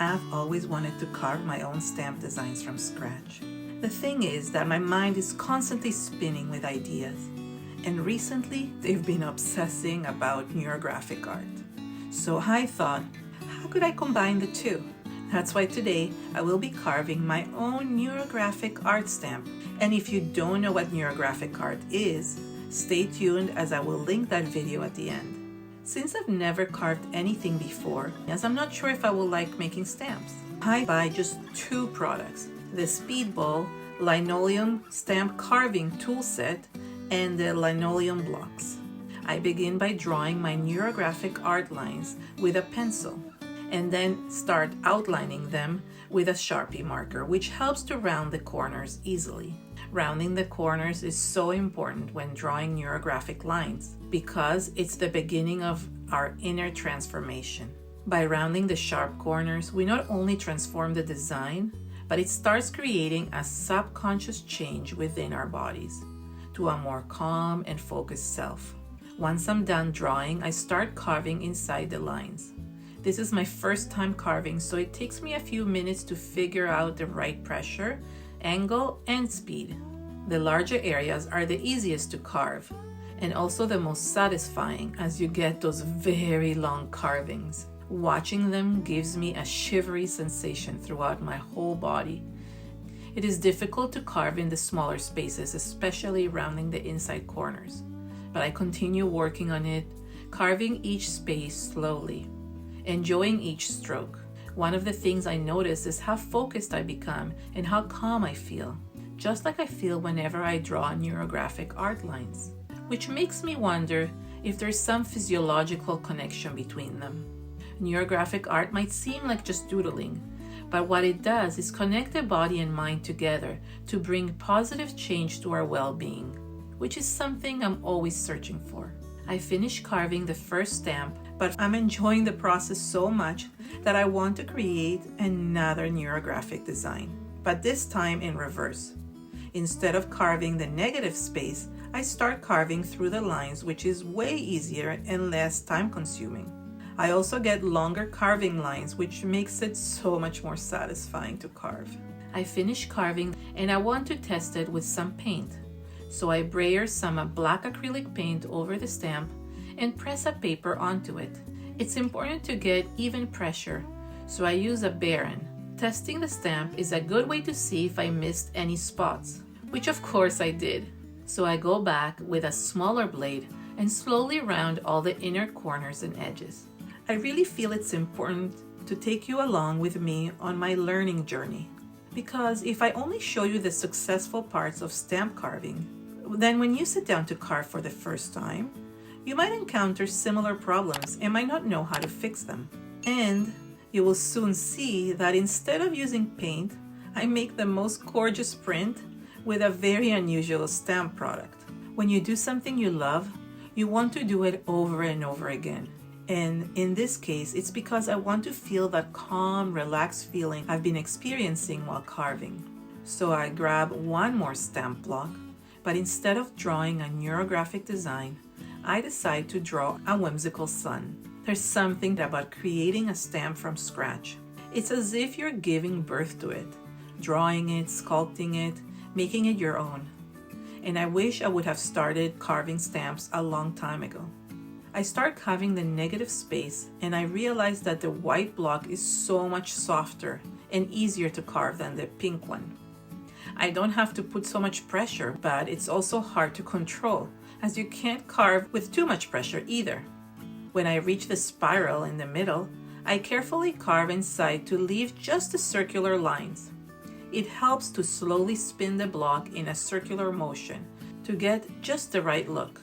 I've always wanted to carve my own stamp designs from scratch. The thing is that my mind is constantly spinning with ideas, and recently they've been obsessing about neurographic art. So I thought, how could I combine the two? That's why today I will be carving my own neurographic art stamp. And if you don't know what neurographic art is, stay tuned as I will link that video at the end. Since I've never carved anything before, as I'm not sure if I will like making stamps, I buy just two products, the Speedball Linoleum Stamp Carving Tool Set and the Linoleum blocks. I begin by drawing my neurographic art lines with a pencil and then start outlining them with a Sharpie marker, which helps to round the corners easily. Rounding the corners is so important when drawing neurographic lines because it's the beginning of our inner transformation. By rounding the sharp corners, we not only transform the design, but it starts creating a subconscious change within our bodies to a more calm and focused self. Once I'm done drawing, I start carving inside the lines. This is my first time carving, so it takes me a few minutes to figure out the right pressure, angle, and speed. The larger areas are the easiest to carve and also the most satisfying as you get those very long carvings. Watching them gives me a shivery sensation throughout my whole body. It is difficult to carve in the smaller spaces, especially rounding the inside corners, but I continue working on it, carving each space slowly, enjoying each stroke. One of the things I notice is how focused I become and how calm I feel, just like I feel whenever I draw neurographic art lines, which makes me wonder if there's some physiological connection between them. Neurographic art might seem like just doodling, but what it does is connect the body and mind together to bring positive change to our well-being, which is something I'm always searching for. I finished carving the first stamp, but I'm enjoying the process so much that I want to create another neurographic design, but this time in reverse. Instead of carving the negative space, I start carving through the lines, which is way easier and less time-consuming. I also get longer carving lines, which makes it so much more satisfying to carve. I finished carving and I want to test it with some paint. So I brayer some black acrylic paint over the stamp and press a paper onto it. It's important to get even pressure, so I use a Baren. Testing the stamp is a good way to see if I missed any spots, which of course I did. So I go back with a smaller blade and slowly round all the inner corners and edges. I really feel it's important to take you along with me on my learning journey, because if I only show you the successful parts of stamp carving, then when you sit down to carve for the first time, you might encounter similar problems and might not know how to fix them. And you will soon see that instead of using paint, I make the most gorgeous print with a very unusual stamp product. When you do something you love, you want to do it over and over again. And in this case, it's because I want to feel that calm, relaxed feeling I've been experiencing while carving. So I grab one more stamp block, but instead of drawing a neurographic design, I decide to draw a whimsical sun. There's something about creating a stamp from scratch. It's as if you're giving birth to it, drawing it, sculpting it, making it your own. And I wish I would have started carving stamps a long time ago. I start carving the negative space and I realize that the white block is so much softer and easier to carve than the pink one. I don't have to put so much pressure, but it's also hard to control, as you can't carve with too much pressure either. When I reach the spiral in the middle, I carefully carve inside to leave just the circular lines. It helps to slowly spin the block in a circular motion to get just the right look.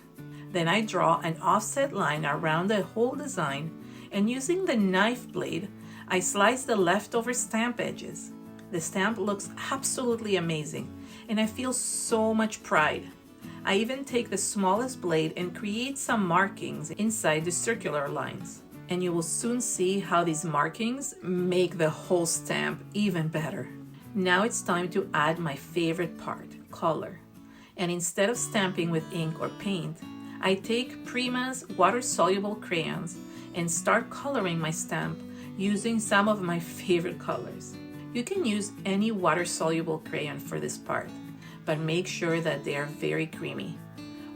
Then I draw an offset line around the whole design, and using the knife blade, I slice the leftover stamp edges. The stamp looks absolutely amazing, and I feel so much pride. I even take the smallest blade and create some markings inside the circular lines. And you will soon see how these markings make the whole stamp even better. Now it's time to add my favorite part, color. And instead of stamping with ink or paint, I take Prima's water-soluble crayons and start coloring my stamp using some of my favorite colors. You can use any water-soluble crayon for this part, but make sure that they are very creamy.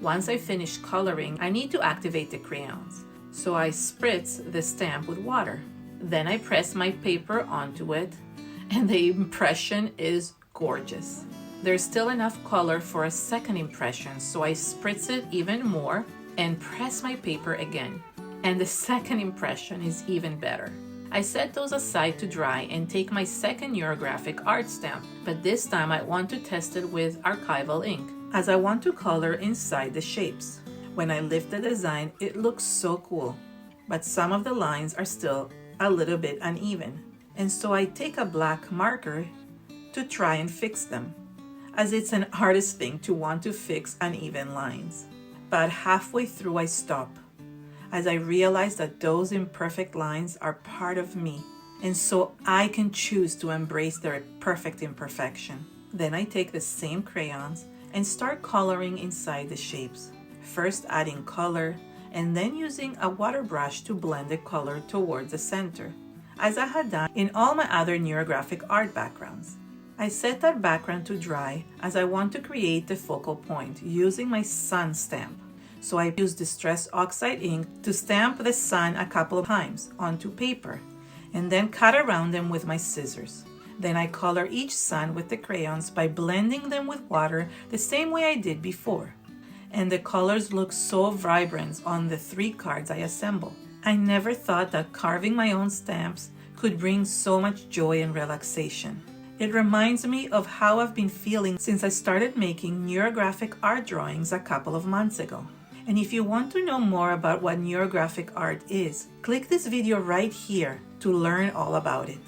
Once I finish coloring, I need to activate the crayons. So I spritz the stamp with water. Then I press my paper onto it, and the impression is gorgeous. There's still enough color for a second impression, so I spritz it even more and press my paper again. And the second impression is even better. I set those aside to dry and take my second Neurographic ART stamp, but this time I want to test it with archival ink, as I want to color inside the shapes. When I lift the design, it looks so cool, but some of the lines are still a little bit uneven. And so I take a black marker to try and fix them, as it's an artist thing to want to fix uneven lines. But halfway through I stop, as I realize that those imperfect lines are part of me, and so I can choose to embrace their perfect imperfection. Then I take the same crayons and start coloring inside the shapes, first adding color and then using a water brush to blend the color towards the center, as I had done in all my other Neurographic art backgrounds. I set that background to dry as I want to create the focal point using my sun stamp. So I use Distress Oxide ink to stamp the sun a couple of times onto paper and then cut around them with my scissors. Then I color each sun with the crayons by blending them with water the same way I did before. And the colors look so vibrant on the 3 cards I assemble. I never thought that carving my own stamps could bring so much joy and relaxation. It reminds me of how I've been feeling since I started making Neurographic art drawings a couple of months ago. And if you want to know more about what Neurographic art is, click this video right here to learn all about it.